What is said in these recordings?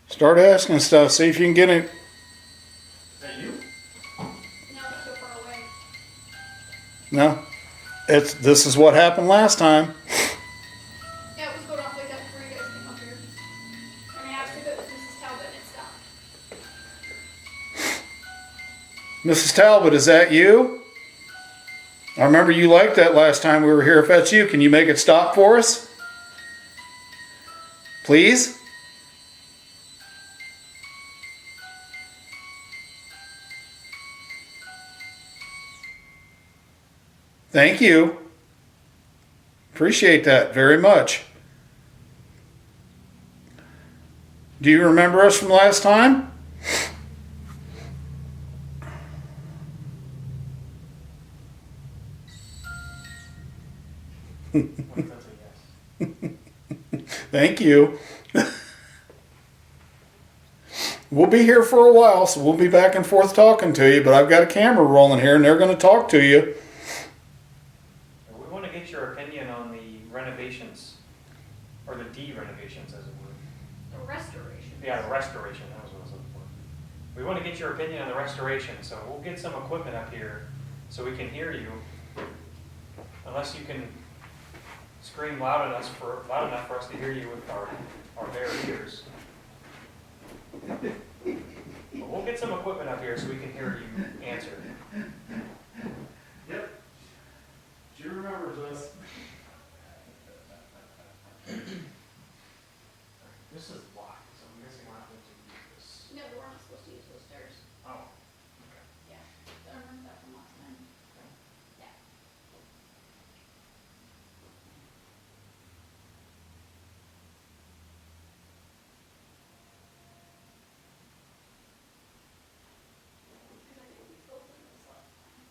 Start asking stuff. See if you can get it. Is that you? No, it's so far away. No. This is what happened last time. Yeah, it was going off like that before you guys came up here. And I asked if it was Mrs. Talbot and it stopped. Mrs. Talbot, is that you? I remember you liked that last time we were here. If that's you, can you make it stop for us? Please? Thank you. Appreciate that very much. Do you remember us from last time? That's a yes. Thank you. We'll be here for a while, so we'll be back and forth talking to you, but I've got a camera rolling here and they're going to talk to you. We want to get your opinion on the renovations, or the de-renovations, as it were. The restoration. Yeah, the restoration, that was what I was looking for. We want to get your opinion on the restoration, so we'll get some equipment up here so we can hear you. Unless you can scream loud enough for us to hear you with our bare ears. But we'll get some equipment up here so we can hear you answer. Yep. She remembers us. This is locked, so I'm guessing we're not going to use this. No, we're not supposed to use those stairs. Oh. Yeah. I remember that from last time. Yeah. Because I think we opened this last time.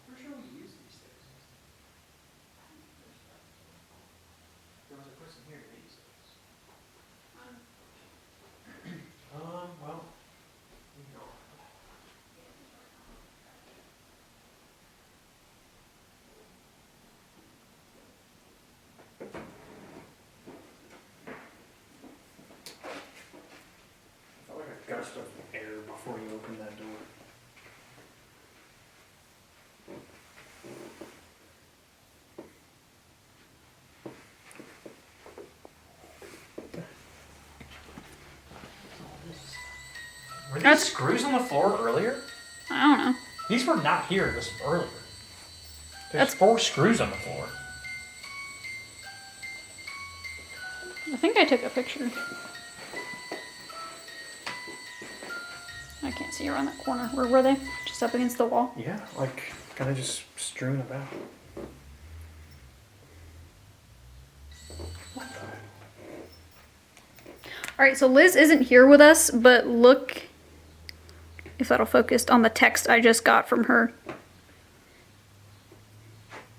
We're sure we use these things. I think there's stuff. There was a person here that used those. Um, Well, we can go. yeah, there's our common trash. I felt like a gust of air before you opened that door. Were these That's- screws on the floor earlier? I don't know. These were not here this earlier. There's That's- 4 screws on the floor. I think I took a picture. I can't see around that corner. Where were they? Just up against the wall? Yeah, like kind of just strewn about. What the? Alright, so Liz isn't here with us, but look if that'll focus on the text I just got from her.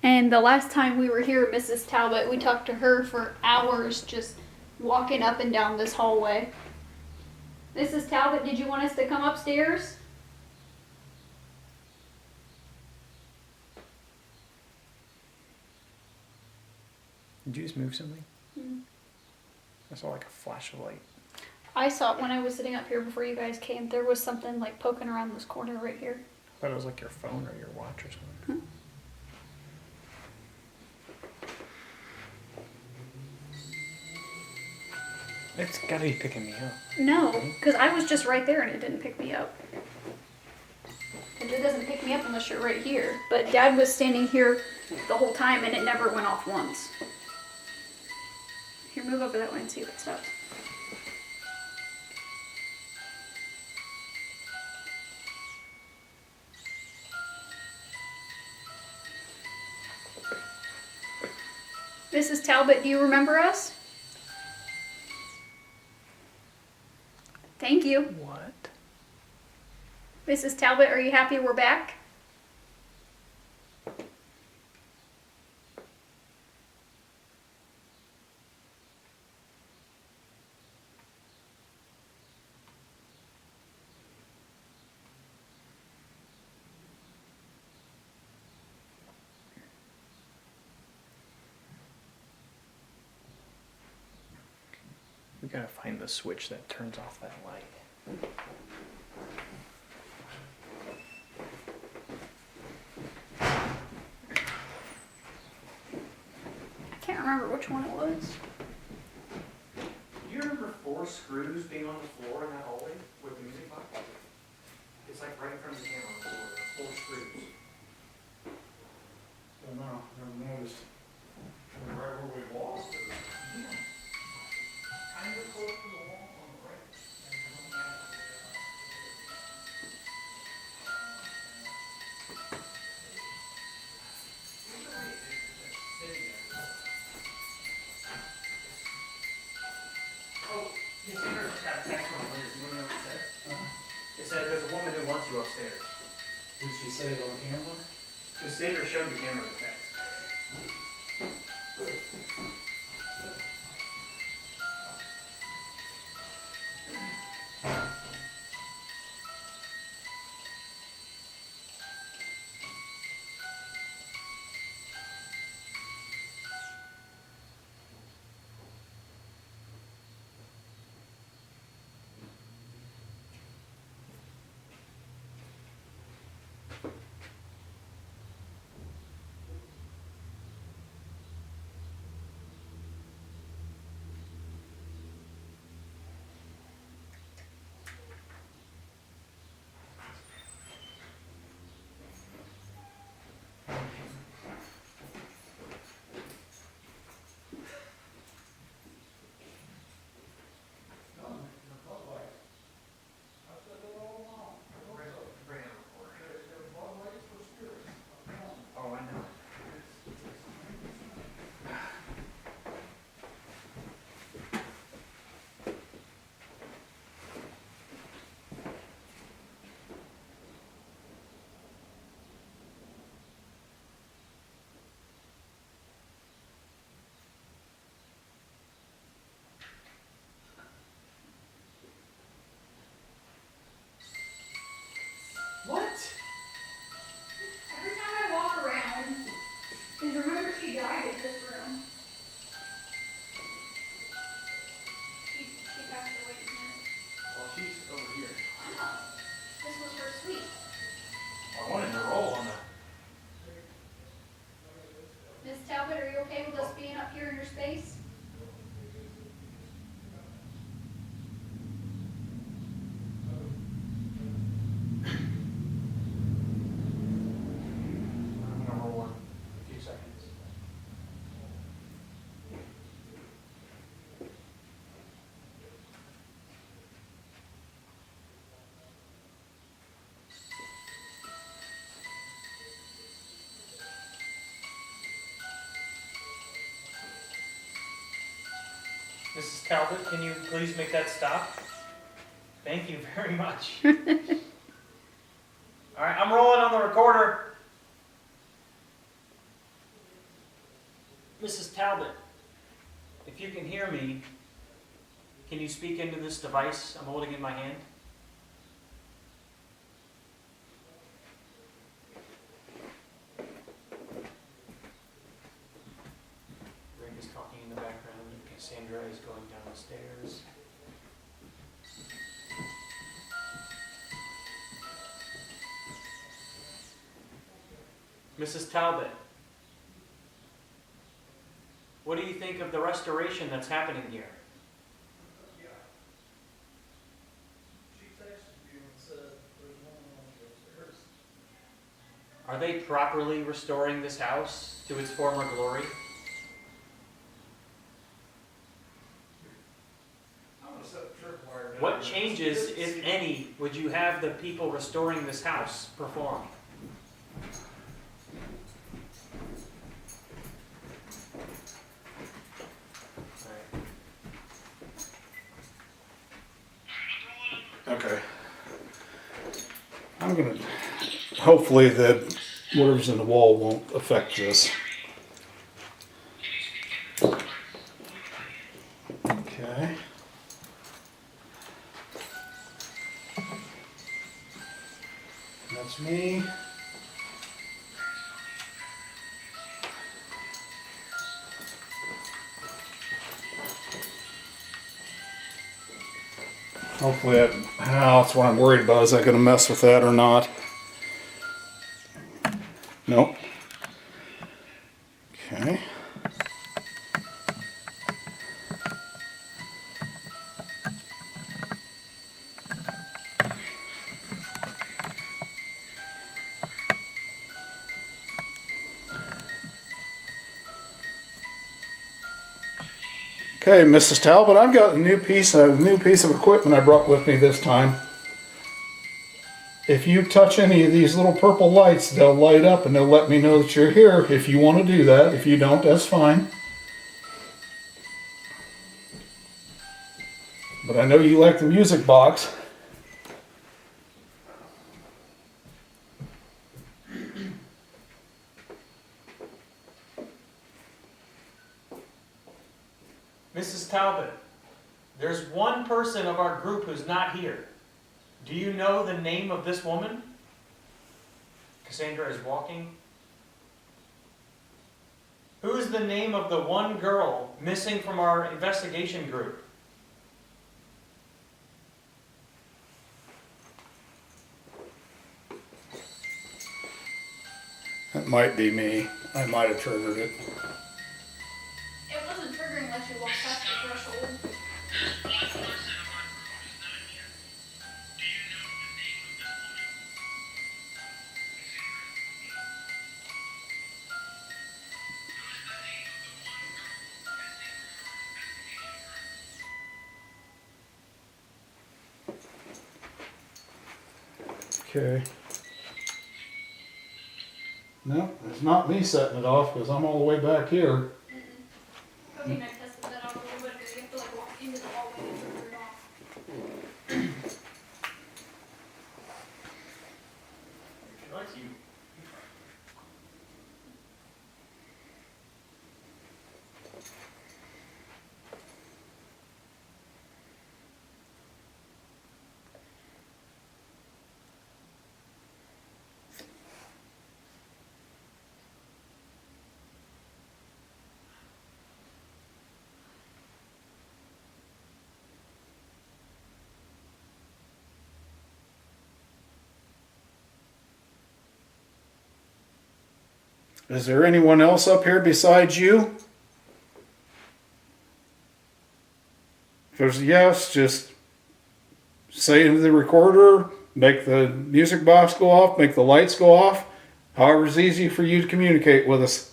And the last time we were here, Mrs. Talbot, we talked to her for hours just walking up and down this hallway. Mrs. Talbot, did you want us to come upstairs? Did you just move something? Hmm. I saw like a flash of light. I saw it when I was sitting up here before you guys came. There was something like poking around this corner right here. I thought it was like your phone or your watch or something. It's gotta be picking me up. No, because I was just right there and it didn't pick me up. And it doesn't pick me up unless you're right here. But Dad was standing here the whole time and it never went off once. Here, move over that way and see if it stops. Mrs. Talbot, do you remember us? Thank you. What? Mrs. Talbot, are you happy we're back? We gotta find the switch that turns off that light. I can't remember which one it was. Do you remember 4 screws being on the floor in that hallway with the music box? It's like right in front of the camera on the floor. 4 screws. Don't know, never noticed. Right where we lost it. Kind of close to the wall on the right. Oh, Cassandra got a text from Liz. You wanna know what it said? It said there's a woman who wants you upstairs. Did she say it on camera? Cassandra showed the camera the text. Oh, I know. What? Every time I walk around, is remember she died in this room. She passed away, didn't it? Well, she's over here. I know. This was her suite. I wanted to roll on the. Miss Talbot, are you okay with us being up here in your space? I'm gonna roll on a few seconds. Mrs. Talbot, can you please make that stop? Thank you very much. All right, I'm rolling on the recorder. Mrs. Talbot, if you can hear me, can you speak into this device I'm holding in my hand? Rick is talking in the background. Cassandra is going down the stairs. Mrs. Talbot, what do you think of the restoration that's happening here? Yeah. She texted you and said there's no one upstairs. Are they properly restoring this house to its former glory? I'm gonna set the tripwire down. What changes, if any, would you have the people restoring this house perform? Okay. I'm gonna, hopefully the, whatever's in the wall won't affect this. Okay. That's me. Hopefully that's what I'm worried about. Is that going to mess with that or not? Nope. Okay. Okay, Mrs. Talbot, I've got a new piece of equipment I brought with me this time. If you touch any of these little purple lights, they'll light up and they'll let me know that you're here if you want to do that. If you don't, that's fine. But I know you like the music box. Mrs. Talbot, there's one person of our group who's not here. Do you know the name of this woman? Cassandra is walking. Who is the name of the one girl missing from our investigation group? That might be me. I might have triggered it. It wasn't triggering unless you walked past the threshold. Okay. No, it's not me setting it off because I'm all the way back here. I mean, I tested that out a little bit because you have to like walk into the hallway and turn it off. She likes you. Is there anyone else up here besides you? If there's a yes, just say into the recorder, make the music box go off, make the lights go off, however's easy for you to communicate with us.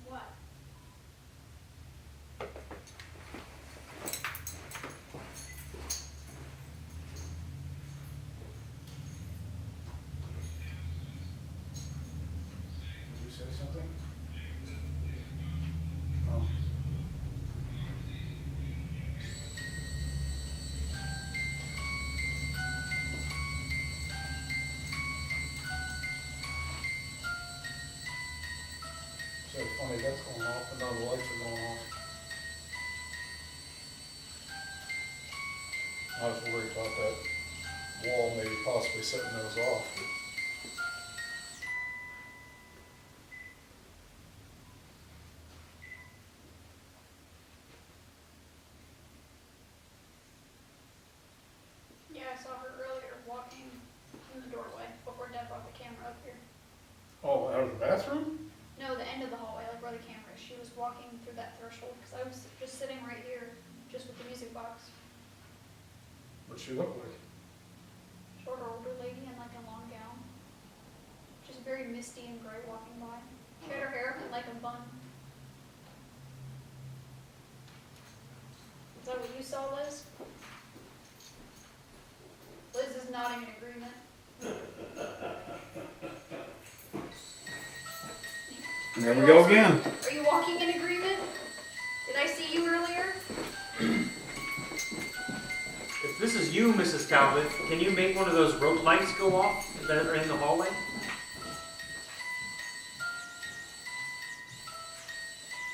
What? Did you say something? Oh. So funny, that's going off and now the lights are going off. I was worried about that wall maybe possibly setting those off. Yeah, I saw her earlier walking in the doorway before Dad brought the camera up here. Oh, out of the bathroom? No, the end of the hallway, like where the camera is. She was walking through that threshold because I was just sitting right here, just with the music box. What'd she look like? Shorter, older lady in like a long gown. Just very misty and gray walking by. She had her hair in like a bun. Is that what you saw, Liz? Liz is nodding in agreement. There we go again. Are you walking in agreement? Did I see you earlier? If this is you, Mrs. Talbot, can you make one of those rope lights go off that are in the hallway?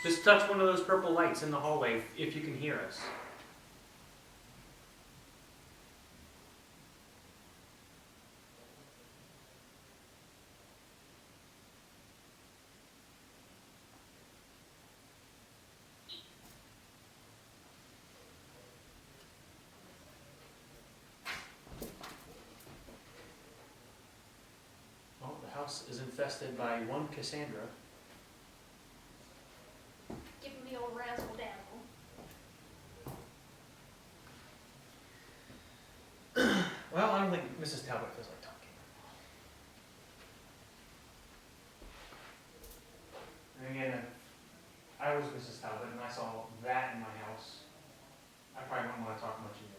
Just touch one of those purple lights in the hallway if you can hear us. house is infested by one Cassandra. Give him the old razzle dazzle. Well, I don't think Mrs. Talbot feels like talking. And again, if I was Mrs. Talbot and I saw that in my house, I probably wouldn't want to talk much either.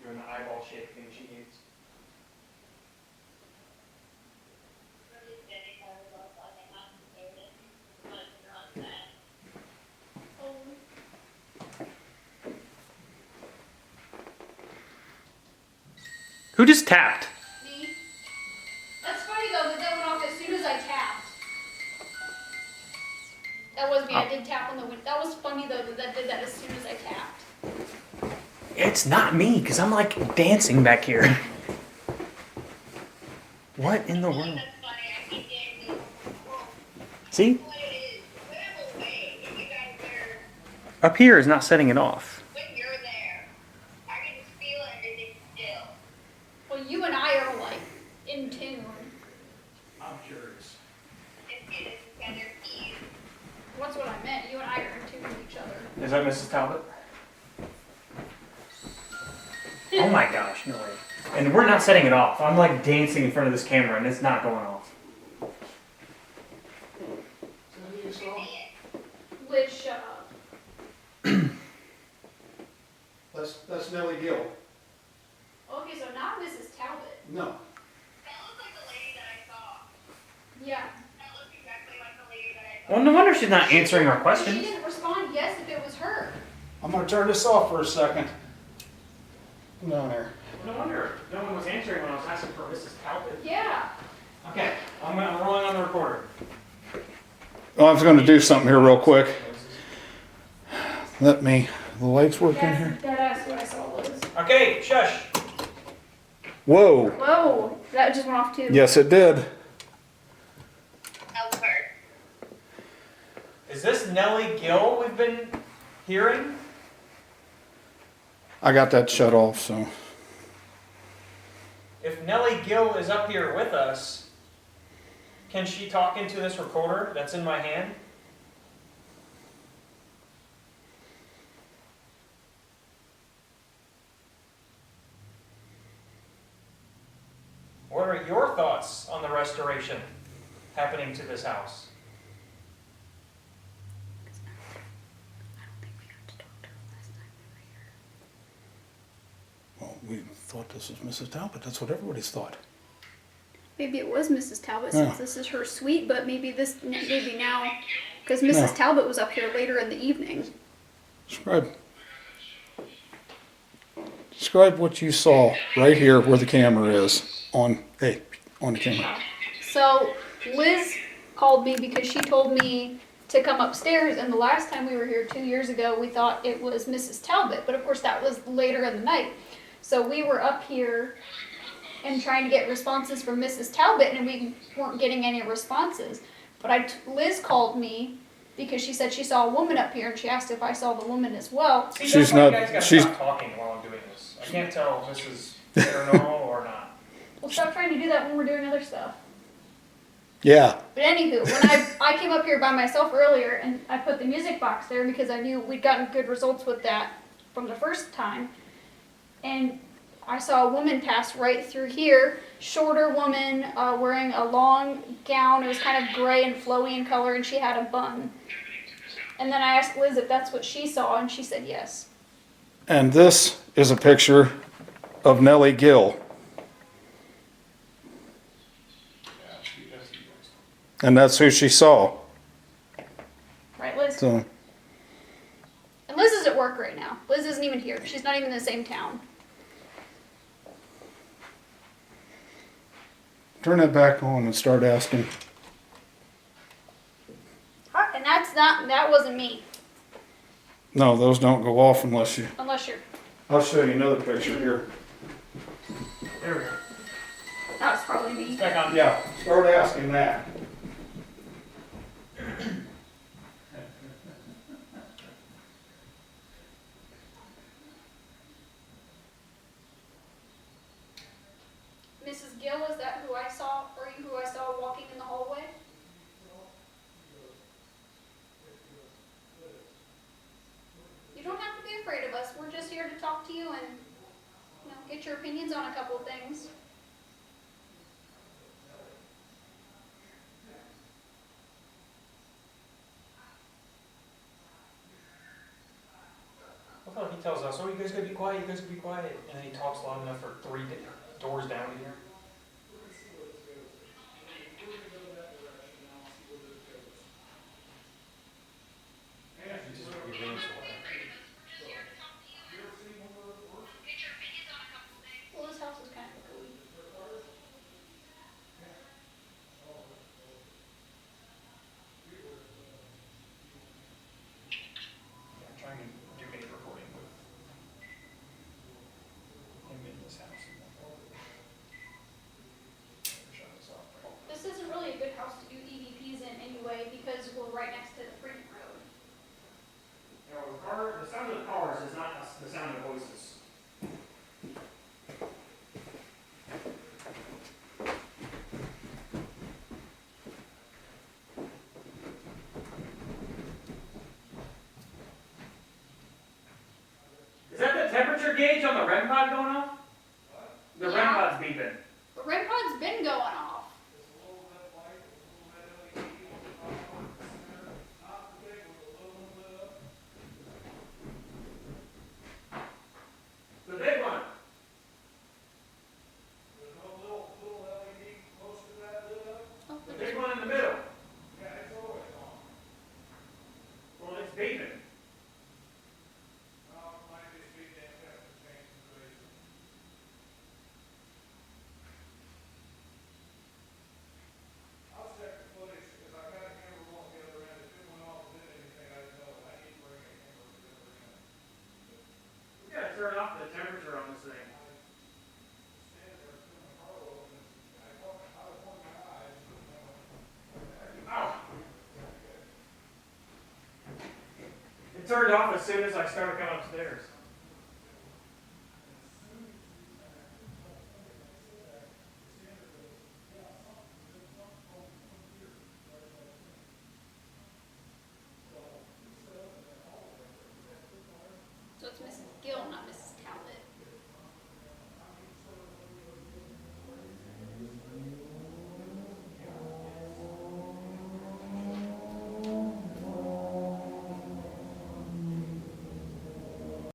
You're an eyeball shaped thing she eats. Who just tapped? Me? That's funny though, that went off as soon as I tapped. That was me, I did tap on the window. That was funny though, that did that as soon as I tapped. It's not me, because I'm like dancing back here. What in the world? See? Up here is not setting it off. When you're there, I can just feel everything still. Well, you and I are like in tune. I'm curious. What's what I meant? You and I are in tune with each other. Is that Mrs. Talbot? Oh my gosh, no way. And we're not setting it off. I'm like dancing in front of this camera and it's not going off. Which, That's Nelly Gill. okay, so not Mrs. Talbot. No. That looks like the lady that I saw. Yeah. That looks exactly like the lady that I saw. Well, no wonder she's not answering our She questions. didn't respond yes if it was her. I'm gonna turn this off for a second. Come down there. No wonder no one was answering when I was asking for Mrs. Talbot. Yeah. Okay, I'm rolling on the recorder. Oh, I was gonna do something here real quick. Let me, the lights work in here? That's what I saw was. Okay, shush. Whoa. Whoa, that just went off too. Yes, it did. That was her. Is this Nelly Gill we've been hearing? I got that shut off, so. If Nelly Gill is up here with us, can she talk into this recorder that's in my hand? What are your thoughts on the restoration happening to this house? Well, we thought this was Mrs. Talbot. That's what everybody's thought. Maybe it was Mrs. Talbot Yeah. since this is her suite, but maybe now, because Mrs. No. Talbot was up here later in the evening. Describe what you saw right here where the camera is on the camera. So Liz called me because she told me to come upstairs, and the last time we were here 2 years ago, we thought it was Mrs. Talbot, but of course that was later in the night. So we were up here and trying to get responses from Mrs. Talbot, and we weren't getting any responses. But Liz called me because she said she saw a woman up here, and she asked if I saw the woman as well. See, She's that's why not- You guys gotta she's- stop talking while I'm doing this. I can't tell if this is paranormal or not. Well, stop trying to do that when we're doing other stuff. Yeah. But anywho, when I came up here by myself earlier, and I put the music box there because I knew we'd gotten good results with that from the first time, and I saw a woman pass right through here, shorter woman, wearing a long gown. It was kind of gray and flowy in color, and she had a bun. And then I asked Liz if that's what she saw, and she said yes. And this is a picture of Nelly Gill. And that's who she saw. Right, Liz? So, And Liz is at work right now. Liz isn't even here. She's not even in the same town. turn that back on and start asking. And that wasn't me, No, those don't go off unless you. unless you're. I'll show you another picture here. There we go. That was probably me. It's back on. Yeah, start asking that. Mrs. Gill, is that who I saw, or you who I saw walking in the hallway? You don't have to be afraid of us. We're just here to talk to you and, get your opinions on a couple of things. I thought he tells us, oh, you guys gotta be quiet, you guys gotta be quiet. And then he talks loud enough for three doors down here. He just he leans away. Well, this house is kind of gooey. Yeah, I'm trying to do any recording with him in this house. Shut this off, right? This isn't really a good house to do EVPs in anyway because we're right next to the freaking road. You know, the sound of the cars is not the sound of voices. Is that the temperature gauge on the REM pod going off? The REM Yeah. pod's beeping. The REM pod's been going off. The big one. Oh, The big one in the middle. Well, it's beeping. We gotta turn off the temperature on this thing. Ow. It turned off as soon as I started coming upstairs. So it's Mrs. Gill, not Mrs.